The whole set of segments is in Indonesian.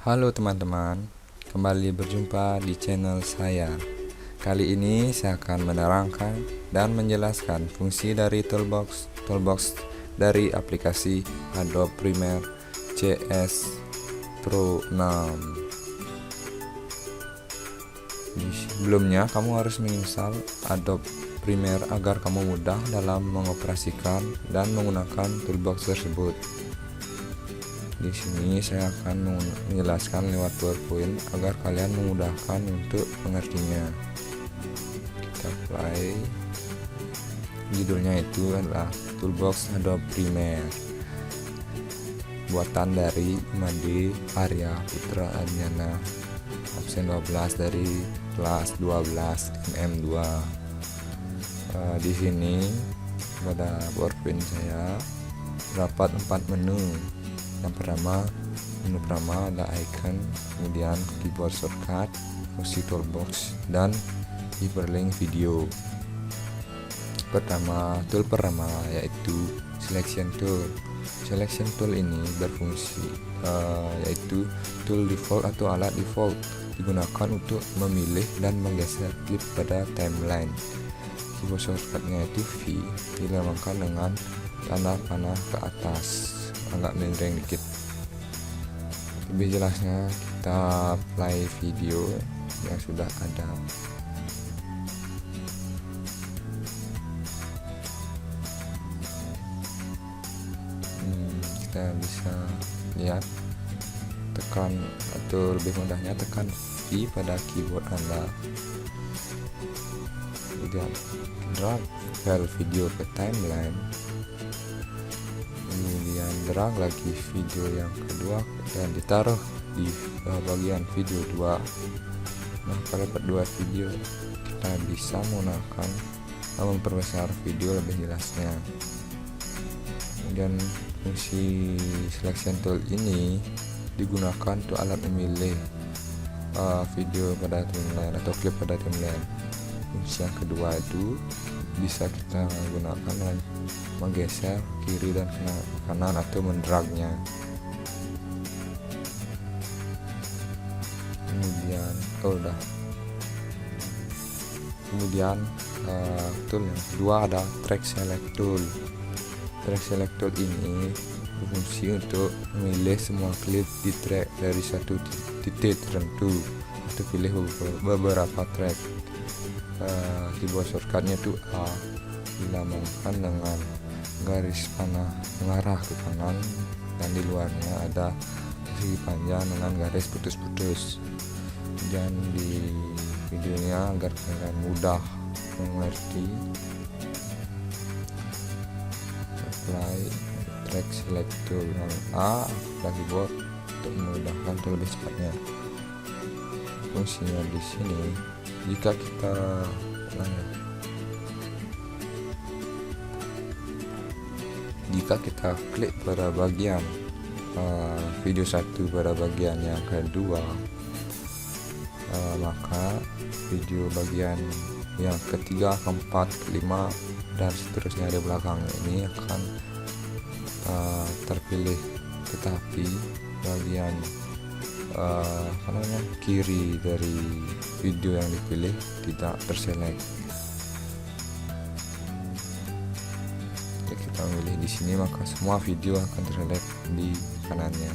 Halo teman-teman, kembali berjumpa di channel saya. Kali ini saya akan menerangkan dan menjelaskan fungsi dari toolbox dari aplikasi Adobe Premiere CS Pro 6. Sebelumnya, kamu harus menginstal Adobe Premiere agar kamu mudah dalam mengoperasikan dan menggunakan toolbox tersebut. Di sini saya akan menjelaskan lewat PowerPoint agar kalian memudahkan untuk mengertinya. Kita play. Judulnya itu adalah Toolbox Adobe Premiere, buatan dari Made Arya Putra Adnyana, absen 12 dari kelas 12 MM2. Di sini pada PowerPoint saya terdapat 4 menu. Yang pertama, menu pertama ada icon, kemudian keyboard shortcut, fungsi toolbox, dan hyperlink video. Tool pertama yaitu selection tool. Selection tool ini berfungsi yaitu tool default atau alat default digunakan untuk memilih dan menggeser klip pada timeline. Keyboard shortcutnya itu V, dilambangkan dengan tanda panah ke atas, agak miring dikit. Lebih jelasnya kita play video yang sudah ada. Kita bisa lihat, tekan atau lebih mudahnya tekan V pada keyboard Anda, kemudian drag file video ke timeline, kemudian drag lagi video yang kedua dan ditaruh di bagian video 2. Nah, pada part 2 video kita bisa menggunakan memperbesar video lebih jelasnya. Kemudian fungsi selection tool ini digunakan untuk alat memilih video pada timeline atau klip pada timeline. Fungsi yang kedua itu bisa kita gunakan dengan menggeser kiri dan kanan atau mendragnya. Kemudian tool yang kedua ada track select tool. Track select tool ini berfungsi untuk memilih semua klip di track dari satu titik tertentu atau pilih beberapa track. Keyboard shortcutnya itu A, dilambangkan dengan garis panah mengarah ke kanan, dan di luarnya ada segi panjang dengan garis putus-putus. Dan di videonya agar kalian mudah mengerti, apply track select tool yang A pada keyboard untuk memudahkan untuk lebih cepatnya. Fungsinya di sini, jika kita klik pada bagian video 1 pada bagian yang kedua, maka video bagian yang ketiga, keempat, kelima, dan seterusnya di belakang ini akan terpilih, tetapi bagian kiri dari video yang dipilih tidak terselect. Jika kita memilih di sini, maka semua video akan terselect di kanannya.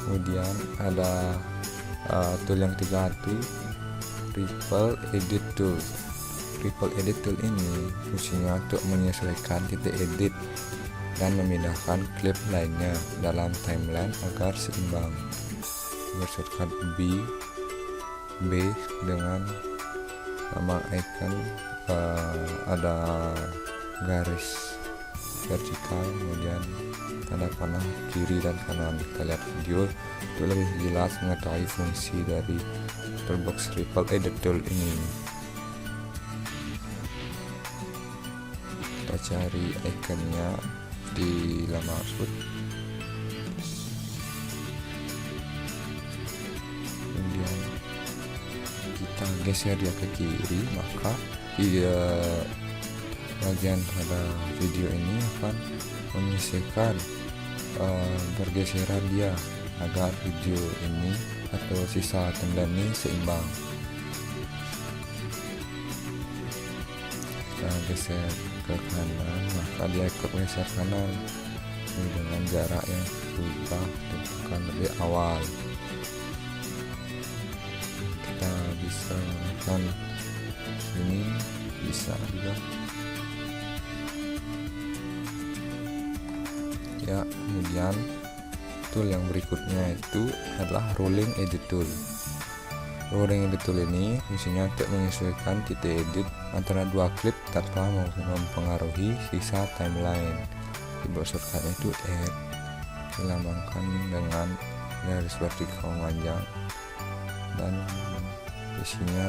Kemudian ada tool yang ketiga itu Ripple Edit Tool. Ripple Edit Tool ini fungsinya untuk menyesuaikan titik edit dan memindahkan klip lainnya dalam timeline agar seimbang. Shortcut B dengan nama icon ada garis vertikal, kemudian tanda panah kiri dan kanan. Kita lihat video untuk lebih jelas mengetahui fungsi dari toolbox Ripple Edit Tool ini. Kita cari ikonnya di lamar tersebut. geser dia ke kiri, maka bagian pada video ini akan menyesuaikan pergeseran dia agar video ini atau sisa timeline ini seimbang. Kita geser ke kanan, maka dia ikut geser kanan ini dengan jarak yang sudah ditentukan lebih awal. Kita bisa menekan sini, bisa juga ya. Kemudian tool yang berikutnya itu adalah rolling edit tool. Rolling edit tool ini fungsinya untuk menyesuaikan titik edit antara dua klip tanpa mempengaruhi sisa timeline. Keyboard shortcutnya itu add, dilambangkan dengan garis vertikal panjang dan isinya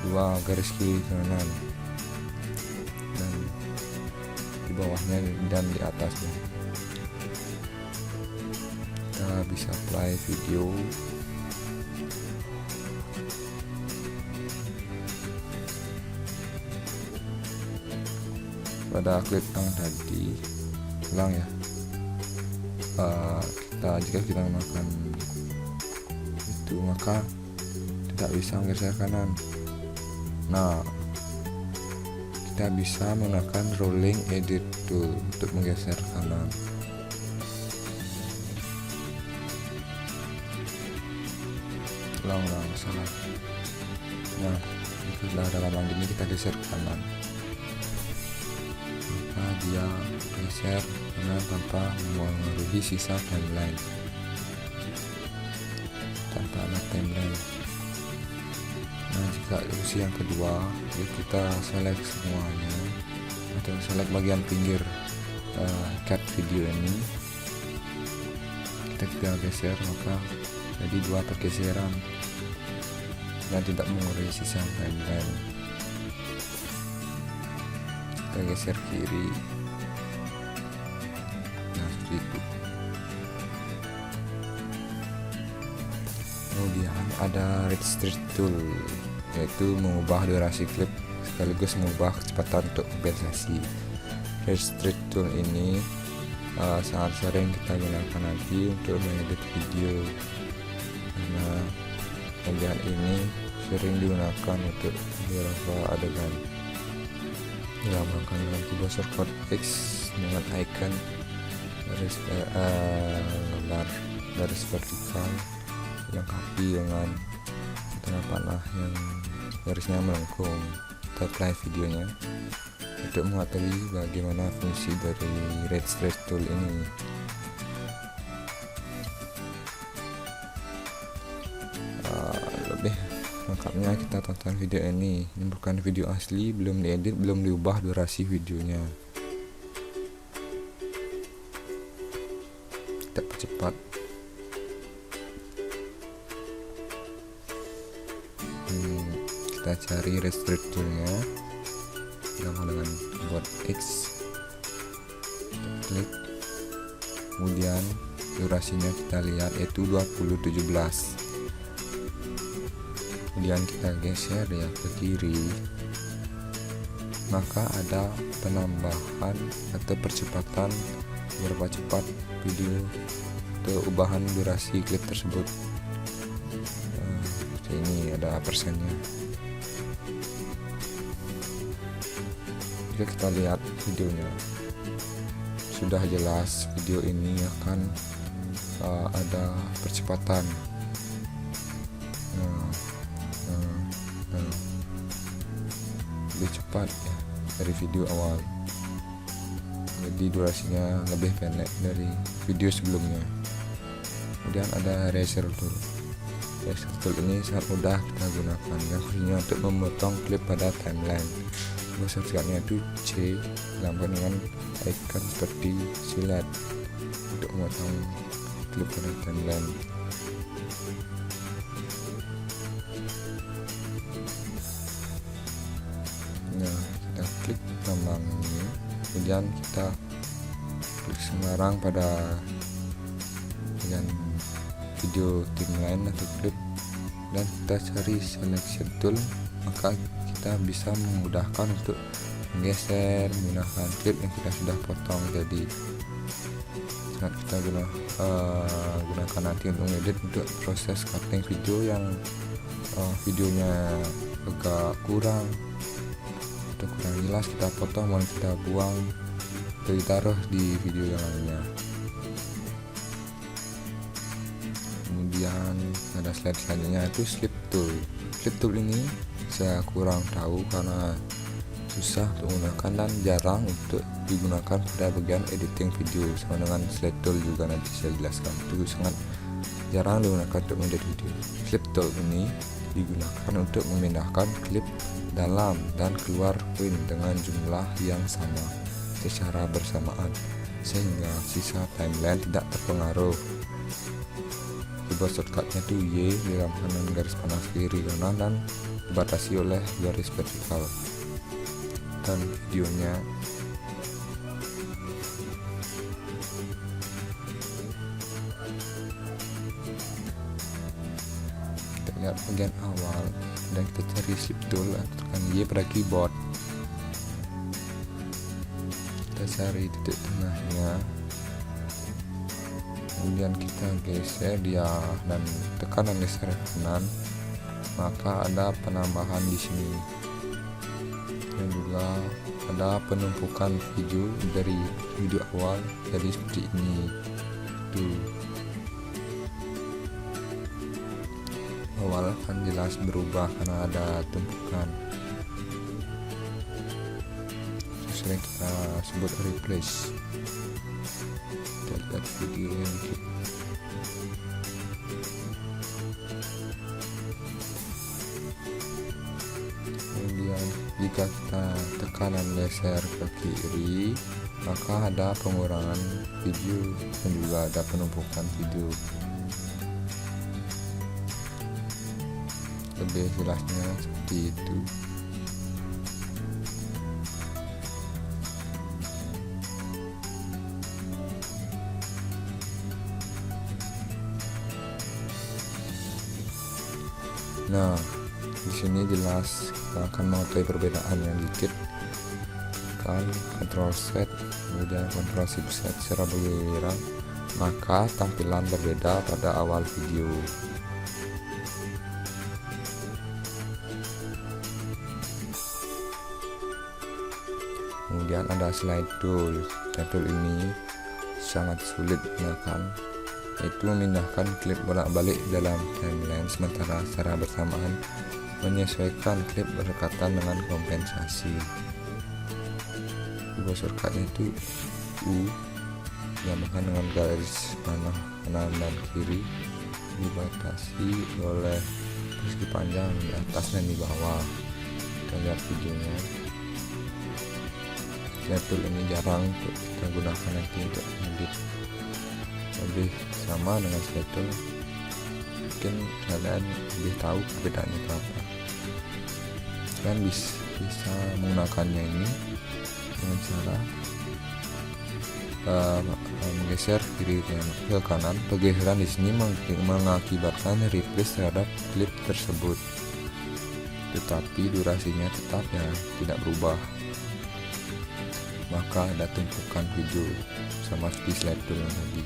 dua garis kiri kanan dan di bawahnya dan di atasnya. Kita bisa play video. Pada klip yang tadi ulang ya, jika kita menggunakan itu maka tidak bisa menggeser kanan. Nah, kita bisa menggunakan rolling edit tool untuk menggeser kanan. Ulang salah. Nah, jika sudah ada lambang gini kita geser kanan, maka dia geser kanan tanpa mengaruhi sisa timeline, tanpa ada timeline. Nah, jika opsi yang kedua, kita select semuanya atau select bagian pinggir cut video ini, kita geser, maka jadi dua pergeseran dan tidak mengurangi sisa timeline. Kita geser kiri, nah seperti itu. Kemudian ada restrict tool, yaitu mengubah durasi klip sekaligus mengubah kecepatan untuk kompensasi. Restrict tool ini sangat sering kita gunakan nanti untuk mengedit video, karena bagian ini sering digunakan untuk beberapa adegan. Dilambangkan dengan keyboard shortcut X dengan icon garis vertikal, dilengkapi dengan tanda panah yang garisnya melengkung. Kita play videonya untuk mengetahui bagaimana fungsi dari restrict tool ini. Lebih lengkapnya kita tonton video ini. Ini bukan video asli, belum diedit, belum diubah durasi videonya. Kita percepat. Kita cari restrict toolnya, dengan keyboard X, klik, kemudian durasinya kita lihat yaitu 2017. Kemudian kita geser ya ke kiri, maka ada penambahan atau percepatan berapa cepat video atau ubahan durasi klip tersebut. Ini ada persennya. Jika kita lihat videonya, sudah jelas video ini akan ada percepatan. Lebih cepat ya dari video awal, jadi durasinya lebih pendek dari video sebelumnya. Kemudian ada eraser tool. Eraser tool ini sangat mudah kita gunakan, yang fungsinya untuk memotong klip pada timeline. Shortcutnya itu C, dilambangkan dengan icon seperti silet untuk memotong klip pada timeline. Nah, kita klik lambang ini, kemudian kita klik sembarang pada bagian video timeline atau klip, dan kita cari selection tool, maka kita bisa memudahkan untuk menggeser menggunakan klip yang kita sudah potong. Jadi saat kita gunakan nanti untuk edit untuk proses cutting video yang videonya agak kurang atau kurang jelas, kita potong dan kita buang, kita taruh di video yang lainnya. Kemudian ada slide selanjutnya itu slip tool. Slip tool ini saya kurang tahu karena susah untuk menggunakan dan jarang untuk digunakan pada bagian editing video. Sama dengan slide tool juga nanti saya jelaskan, itu sangat jarang digunakan untuk mengedit video. Slip tool ini digunakan untuk memindahkan klip dalam dan keluar frame dengan jumlah yang sama secara bersamaan sehingga sisa timeline tidak terpengaruh. Keyboard shortcutnya itu Y di dalam kanan garis panas kiri kanan dan dibatasi oleh garis vertikal. Dan videonya kita lihat bagian awal dan kita cari slip tool, tekan Y pada keyboard, kita cari titik tengahnya, kemudian kita geser dia dan tekan dan geser kanan, maka ada penambahan di sini dan juga ada penumpukan video dari video awal jadi seperti ini. Tuh awal kan jelas berubah karena ada tumpukan, sering kita sebut replace. Kita lihat video yang dikit. Kemudian jika kita tekan dan geser ke kiri, maka ada pengurangan video dan juga ada penumpukan video. Lebih jelasnya seperti itu. Nah, di sini jelas kita akan mengetahui perbedaan yang dikit. Kan Ctrl Z, kemudian Ctrl Shift Z secara bergiliran, maka tampilan berbeda pada awal video. Kemudian ada slide tool. Slide tool ini sangat sulit digunakan, yaitu memindahkan klip bolak-balik dalam timeline sementara secara bersamaan menyesuaikan klip berdekatan dengan kompensasi. Keyboard shortcutnya itu U, ditambahkan dengan garis panah kanan dan kiri, dibatasi oleh persegi panjang di atas dan di bawah. Kita lihat videonya. Slide tool ini jarang untuk kita gunakan nanti untuk edit, lebih sama dengan slide tool. Mungkin kalian lebih tahu perbedaannya itu apa. Kalian bisa menggunakannya ini dengan cara menggeser kiri ke kanan. Pergeseran di sini mengakibatkan replace terhadap klip tersebut, tetapi durasinya tetap ya tidak berubah. Maka ada tumpukan video sama seperti slide tool yang tadi.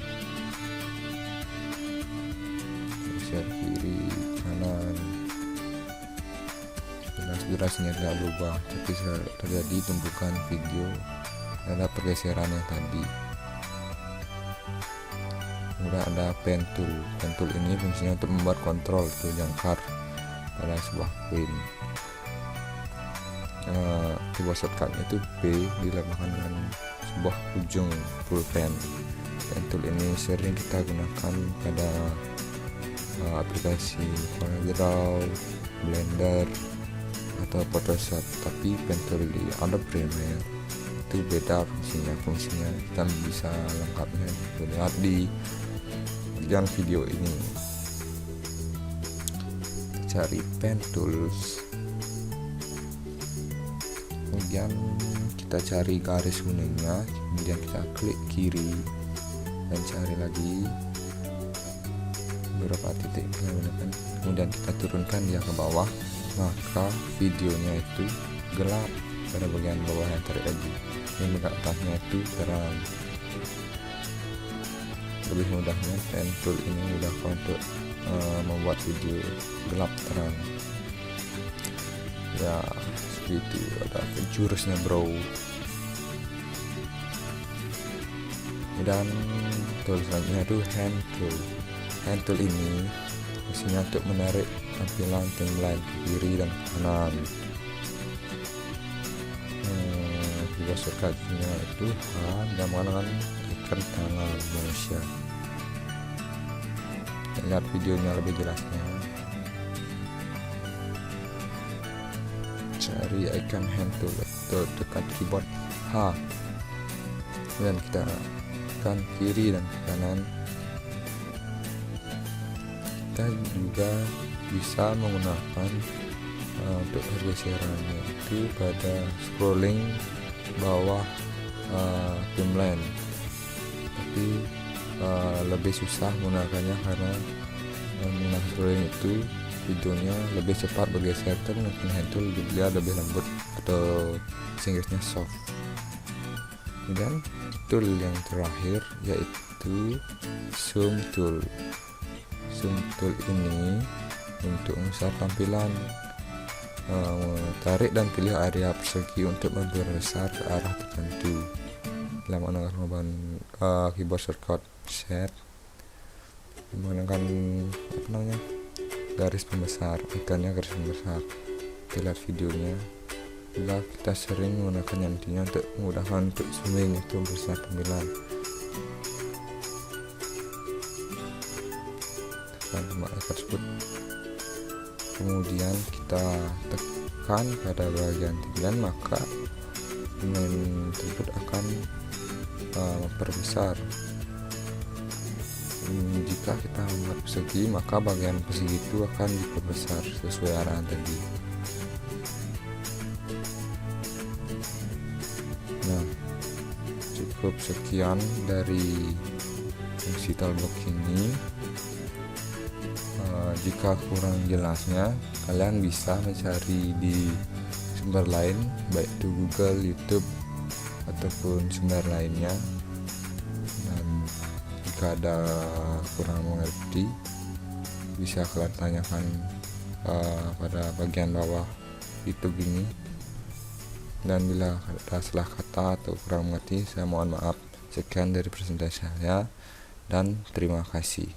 Geser kiri kanan, jelas durasinya tidak berubah, tapi terjadi tumpukan video ada pergeseran yang tadi. Kemudian ada pen tool. Pen tool ini fungsinya untuk membuat kontrol atau jangkar pada sebuah frame. Keyboard shortcutnya itu B dilambangkan dengan sebuah ujung pulpen. Pen tool ini sering kita gunakan pada aplikasi CorelDRAW, Blender atau Photoshop, tapi pen tool di Adobe Premiere itu beda fungsinya kita bisa lengkapnya dilihat di bagian video ini. Kita cari pen tools, kemudian kita cari garis kuningnya, kemudian kita klik kiri dan cari lagi beberapa titik kan, kemudian kita turunkan dia ke bawah, maka videonya itu gelap pada bagian bawah yang tarik lagi, yang bagian atasnya itu terang. Lebih mudahnya pen tool ini mudah untuk membuat video gelap terang ya, seperti itu. Ada jurusnya bro. Dan tool selanjutnya itu hand tool. Hand tool ini fungsinya untuk menarik tampilan timeline ke kiri dan ke kanan. Juga shortcutnya itu dan menggunakan icon tangan manusia. Lihat videonya lebih jelasnya, cari icon hand tool atau tekan keyboard H, dan kita tekan kiri dan kanan. Kita juga bisa menggunakan untuk pergeserannya itu pada scrolling bawah timeline, tapi lebih susah menggunakannya karena menggunakan scrolling itu videonya lebih cepat bergeser, tapi mungkin hand tool dia lebih lembut atau Inggrisnya soft. Dan tool yang terakhir yaitu zoom tool. Zoom tool ini untuk membesar tampilan, tarik dan pilih area persegi untuk membesar ke arah tertentu. Dalam menggunakan keyboard shortcut set, menggunakan garis pembesar, ikannya garis pembesar. Kita lihat videonya. Bila kita sering menggunakannya nantinya untuk memudahkan untuk zooming itu membesar tampilan. Tersebut. Kemudian kita tekan pada bagian timeline, maka timeline tersebut akan memperbesar. Jika kita membuat persegi, maka bagian persegi itu akan diperbesar sesuai arahan tadi. Nah, cukup sekian dari fungsi Talkbox ini. Jika kurang jelasnya, kalian bisa mencari di sumber lain, baik itu Google, YouTube, ataupun sumber lainnya. Dan jika ada kurang mengerti, bisa kalian tanyakan pada bagian bawah YouTube ini. Dan bila ada salah kata atau kurang mengerti, saya mohon maaf. Sekian dari presentasi saya, dan terima kasih.